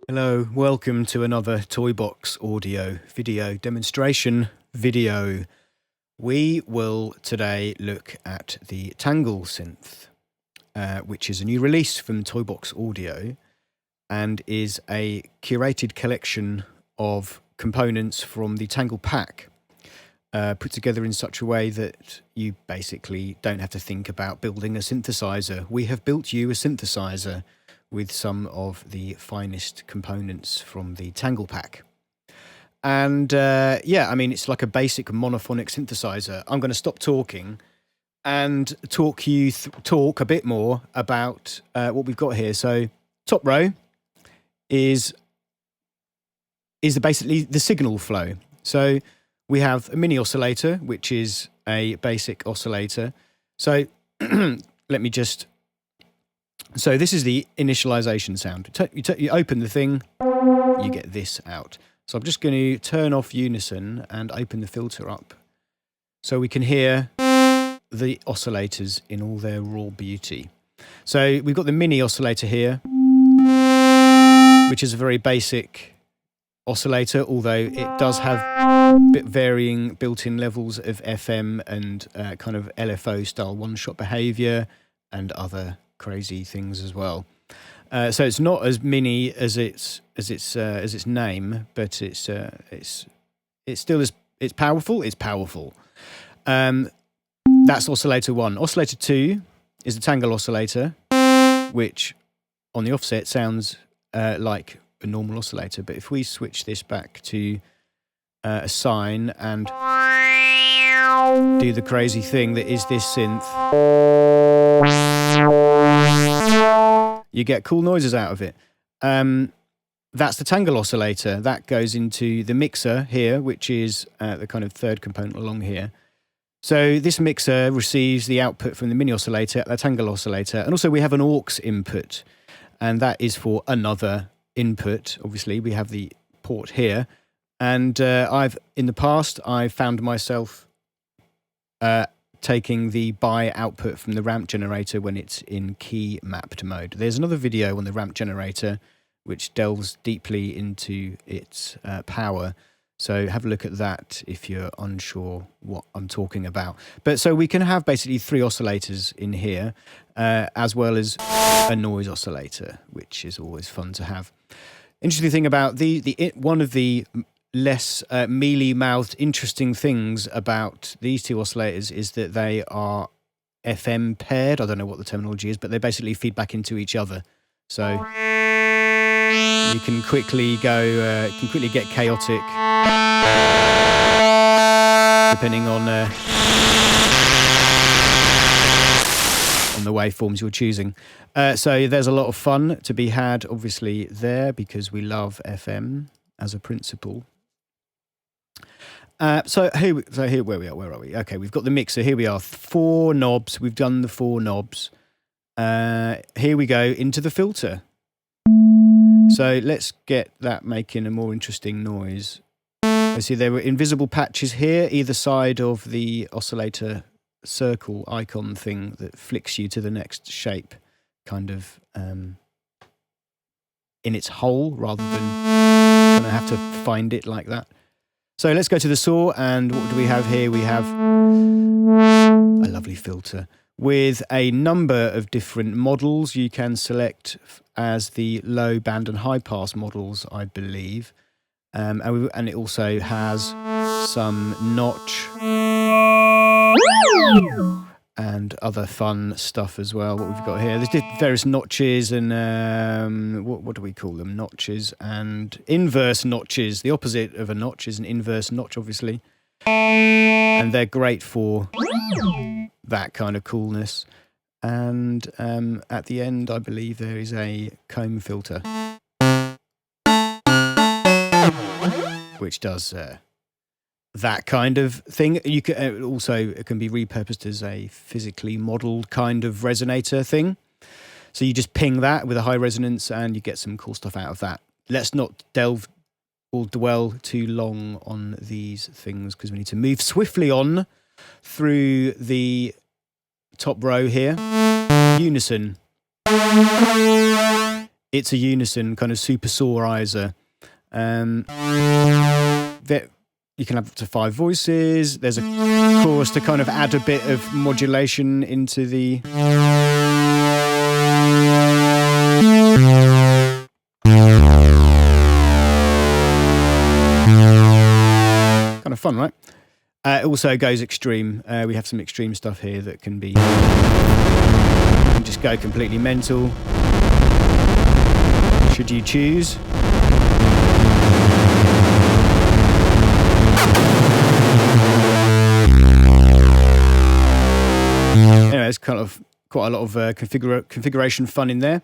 Hello, welcome to another Toybox audio video demonstration video. We will today look at the Tangle synth, which is a new release from Toybox Audio and is a curated collection of components from the Tangle pack, put together in such a way that you basically don't have to think about building a synthesizer. We have built you a synthesizer with some of the finest components from the Tangle pack. And yeah, I mean, it's like a basic monophonic synthesizer. I'm going to stop talking and talk a bit more about what we've got here. So top row is basically the signal flow. So we have a mini oscillator, which is a basic oscillator. So let me just... So this is the initialization sound. You open the thing, you get this out. So I'm just going to turn off unison and open the filter up so we can hear the oscillators in all their raw beauty. So we've got the mini oscillator here, which is a very basic oscillator, although it does have bit varying built-in levels of FM and kind of LFO style one-shot behavior and other crazy things as well. So it's not as mini as its name, but it's still it's powerful. It's powerful. That's oscillator 1. Oscillator 2 is the Tangle oscillator, which on the offset sounds like a normal oscillator. But if we switch this back to a sine and do the crazy thing that is this synth, you get cool noises out of it. That's the Tangle oscillator. That goes into the mixer here, which is the kind of third component along here. So this mixer receives the output from the mini oscillator, the Tangle oscillator, and also we have an aux input, and that is for another input. Obviously, we have the port here, and in the past I've found myself taking the bi output from the ramp generator when it's in key mapped mode. There's another video on the ramp generator which delves deeply into its power, so have a look at that if you're unsure what I'm talking about. But so we can have basically 3 oscillators in here, as well as a noise oscillator, which is always fun to have. Interesting thing about one of the less mealy-mouthed interesting things about these 2 oscillators is that they are FM paired. I don't know what the terminology is, but they basically feed back into each other. So you can quickly get chaotic depending on the waveforms you're choosing. So there's a lot of fun to be had, obviously, there, because we love FM as a principle. So here where are we? Okay, we've got the mixer. Here we are, 4 knobs. We've done the 4 knobs. Here we go into the filter. So let's get that making a more interesting noise. I see there were invisible patches here, either side of the oscillator circle icon thing that flicks you to the next shape, kind of in its whole, rather than kind of have to find it like that. So let's go to the saw, and what do we have here? We have a lovely filter with a number of different models you can select as the low band and high pass models, I believe. And it also has some notch and other fun stuff as well. What we've got here, there's various notches and what do we call them? Notches and inverse notches. The opposite of a notch is an inverse notch, obviously, and they're great for that kind of coolness. And at the end, I believe there is a comb filter, which does that kind of thing. You can it can be repurposed as a physically modelled kind of resonator thing. So you just ping that with a high resonance and you get some cool stuff out of that. Let's not delve or dwell too long on these things because we need to move swiftly on through the top row here. Unison it's a unison kind of super sawerizer. That you can have up to 5 voices. There's a chorus to kind of add a bit of modulation into the. Kind of fun, right? It also goes extreme. We have some extreme stuff here that can be. Can just go completely mental. Should you choose? Anyway, there's kind of quite a lot of configuration fun in there.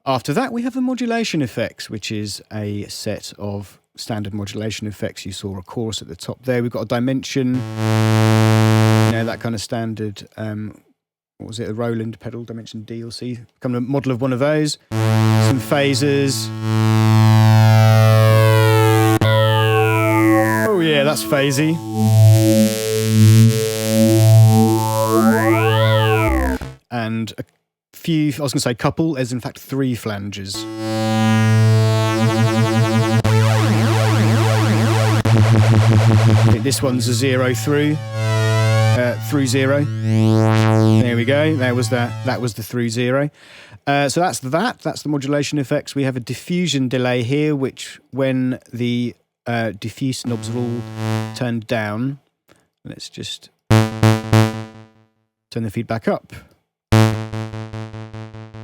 After that, we have the modulation effects, which is a set of standard modulation effects. You saw a chorus at the top there. We've got a dimension, that kind of standard. What was it? A Roland pedal, dimension D or C. Kind of a model of one of those. Some phasers. Oh yeah, that's phasey. And a few, I was going to say couple, there's in fact 3 flanges. I think this one's a 0 through 0. There we go. That was the through 0. So that's the modulation effects. We have a diffusion delay here, which when the diffuse knobs are all turned down, let's just turn the feedback up.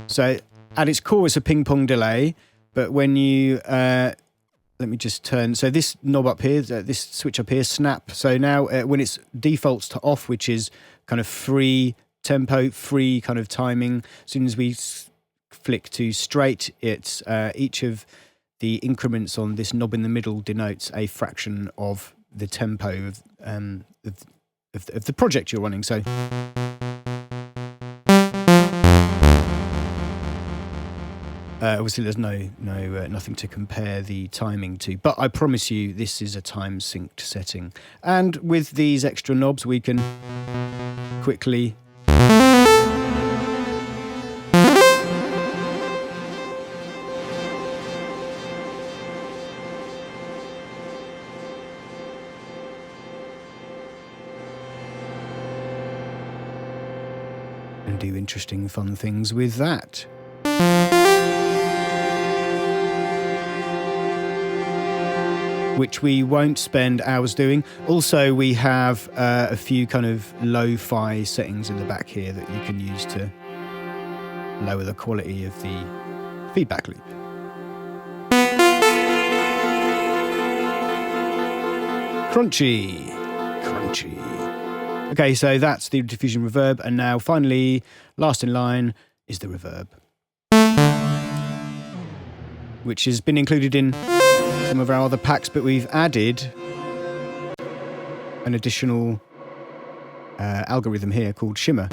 So at its core, it's a ping pong delay, but when you let me just turn. So this knob up here, this switch up here, snap. So now when it's defaults to off, which is kind of free tempo, free kind of timing. As soon as we flick to straight, it's each of the increments on this knob in the middle denotes a fraction of the tempo of the project you're running. So. Obviously, there's nothing to compare the timing to, but I promise you, this is a time synced setting. And with these extra knobs, we can quickly and do interesting, fun things with that. Which we won't spend hours doing. Also, we have a few kind of lo-fi settings in the back here that you can use to lower the quality of the feedback loop. Crunchy. Okay, so that's the diffusion reverb, and now finally, last in line is the reverb, which has been included in some of our other packs, but we've added an additional algorithm here called Shimmer.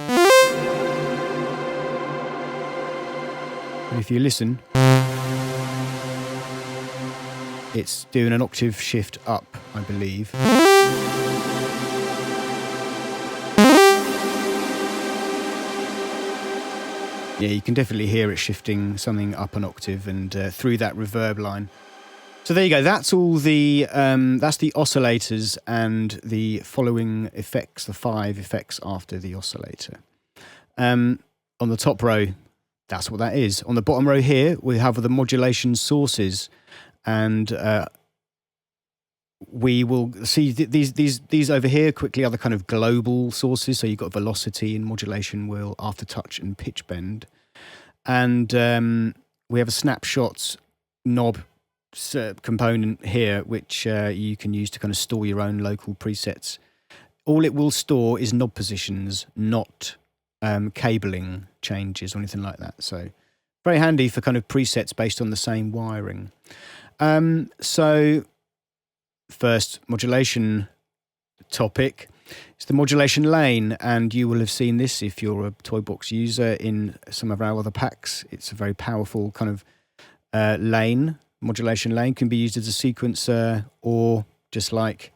And if you listen, it's doing an octave shift up, I believe. Yeah, you can definitely hear it shifting something up an octave and through that reverb line. So there you go. That's all the that's the oscillators and the following effects, the 5 effects after the oscillator. On the top row, that's what that is. On the bottom row here, we have the modulation sources, and we will see these over here quickly are the kind of global sources. So you've got velocity and modulation, wheel, aftertouch, and pitch bend, and we have a snapshots knob component here, which you can use to kind of store your own local presets. All it will store is knob positions, not cabling changes or anything like that. So very handy for kind of presets based on the same wiring. So first modulation topic is the modulation lane, and you will have seen this if you're a Toybox user in some of our other packs. It's a very powerful kind of lane. Modulation lane can be used as a sequencer, or just like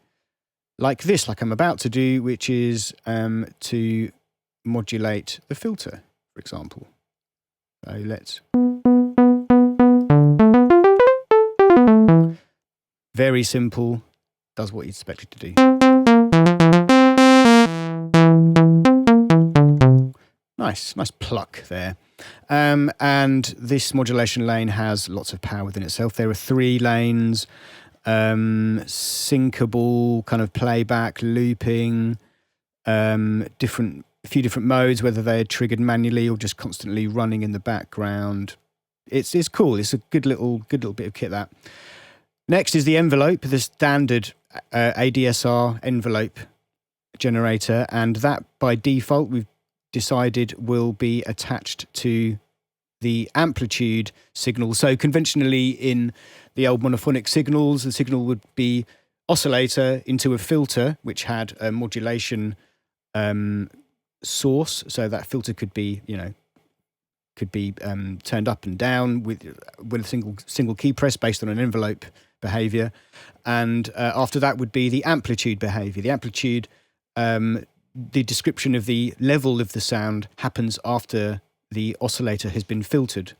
this, like I'm about to do, which is to modulate the filter, for example. So let's. Very simple, does what you expect it to do. Nice pluck there. And this modulation lane has lots of power within itself. There are 3 lanes, syncable, kind of playback, looping, a few different modes, whether they're triggered manually or just constantly running in the background. It's cool. It's a good little bit of kit, that. Next is the envelope, the standard ADSR envelope generator, and that by default we've decided will be attached to the amplitude signal. So conventionally in the old monophonic signals, the signal would be oscillator into a filter which had a modulation source. So that filter could be, turned up and down with a single key press based on an envelope behavior. And after that would be the amplitude behavior. The amplitude, the description of the level of the sound happens after the oscillator has been filtered.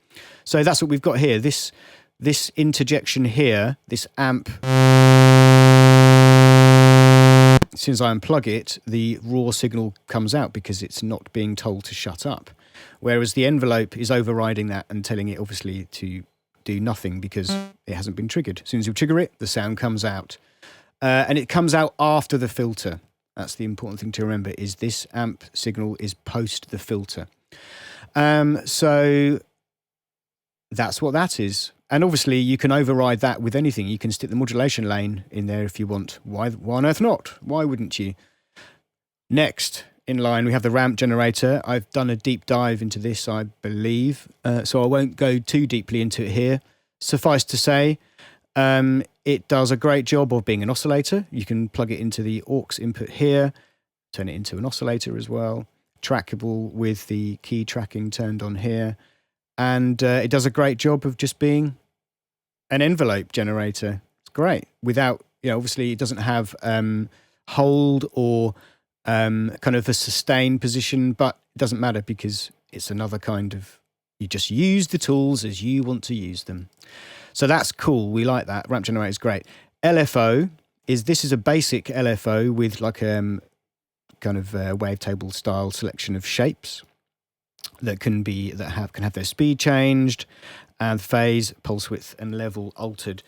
So that's what we've got here. This interjection here, this amp, as soon as I unplug it, the raw signal comes out because it's not being told to shut up. Whereas the envelope is overriding that and telling it obviously to do nothing because it hasn't been triggered. As soon as you trigger it, the sound comes out. And it comes out after the filter. That's the important thing to remember, is this amp signal is post the filter. So that's what that is. And obviously you can override that with anything. You can stick the modulation lane in there if you want. Why on earth not? Why wouldn't you? Next in line, we have the ramp generator. I've done a deep dive into this, I believe, so I won't go too deeply into it here. Suffice to say, it does a great job of being an oscillator. You can plug it into the aux input here, turn it into an oscillator as well. Trackable with the key tracking turned on here. And it does a great job of just being an envelope generator. It's great. Without, obviously it doesn't have hold or kind of a sustained position, but it doesn't matter because it's another kind of, you just use the tools as you want to use them. So that's cool. We like that. Ramp generator is great. LFO this is a basic LFO with like kind of wavetable style selection of shapes that can have their speed changed and phase, pulse width and level altered.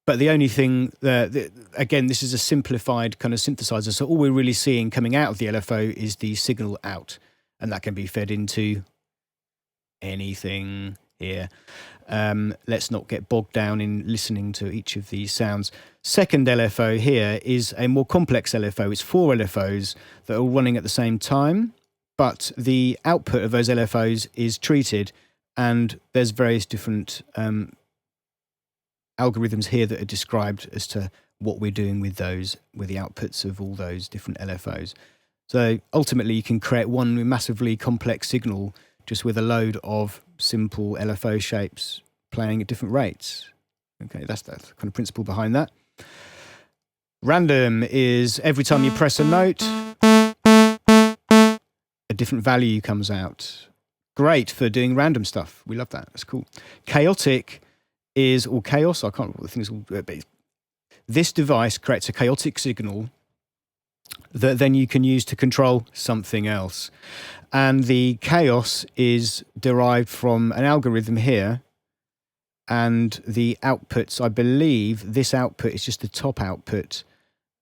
But the only thing again, this is a simplified kind of synthesizer. So all we're really seeing coming out of the LFO is the signal out, and that can be fed into anything here. Let's not get bogged down in listening to each of these sounds. Second LFO here is a more complex LFO. It's 4 LFOs that are all running at the same time, but the output of those LFOs is treated, and there's various different algorithms here that are described as to what we're doing with those, with the outputs of all those different LFOs. So ultimately you can create one massively complex signal just with a load of simple LFO shapes playing at different rates. Okay, that's the kind of principle behind that. Random is every time you press a note, a different value comes out. Great for doing random stuff. We love that. That's cool. Chaotic or chaos, I can't remember what the thing is called, but this device creates a chaotic signal that then you can use to control something else. And the chaos is derived from an algorithm here, and the outputs, I believe this output is just the top output,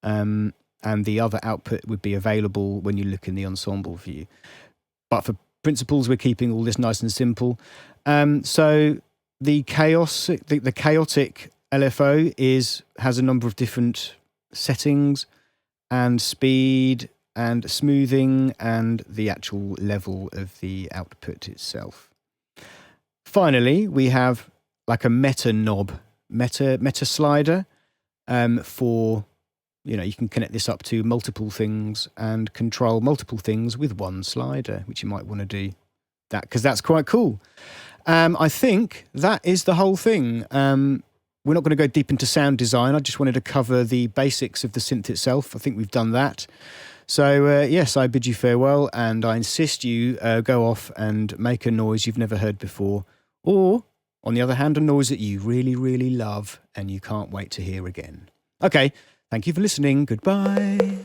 and the other output would be available when you look in the ensemble view. But for principles, we're keeping all this nice and simple. So the chaotic LFO has a number of different settings and speed and smoothing and the actual level of the output itself. Finally, we have like a meta knob, meta slider for, you can connect this up to multiple things and control multiple things with one slider, which you might want to do that because that's quite cool. I think that is the whole thing. We're not going to go deep into sound design. I just wanted to cover the basics of the synth itself. I think we've done that. So yes, I bid you farewell, and I insist you go off and make a noise you've never heard before, or On the other hand, a noise that you really, really love and you can't wait to hear again. Okay, thank you for listening. Goodbye.